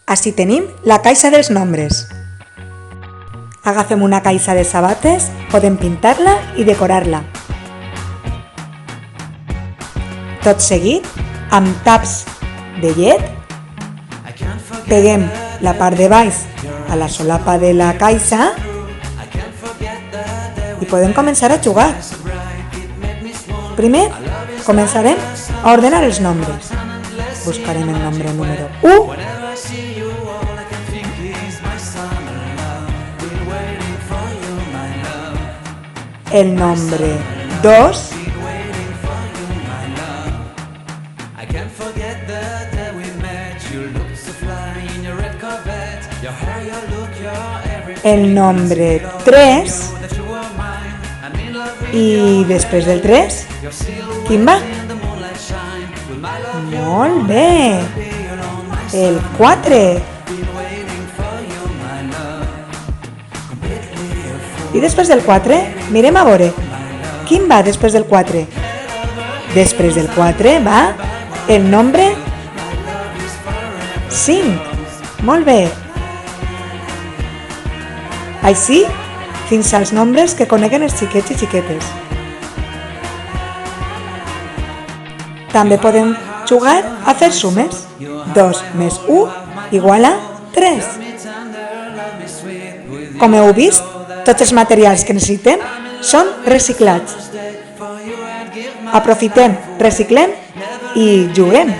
Així tenim la caixa dels nombres. Agafem una caixa de sabates, podem pintar-la i decorar-la. Tot seguit, amb taps de llet, peguem la part de baix a la solapa de la caixa i podem començar a jugar. Primer, començarem a ordenar els nombres. Buscarem el nombre número 1, el nombre 2, el nombre 3 i després del 3, quin va? Molt bé! El 4. I després del 4, mirem a veure, quin va després del 4? Després del 4 va el nombre 5. Molt bé. Així, fins als nombres que coneguen els xiquets i xiquetes. També podem jugar a fer sumes. 2 més 1 igual a 3. Com heu vist, tots els materials que necessitem són reciclats. Aprofitem, reciclem i juguem.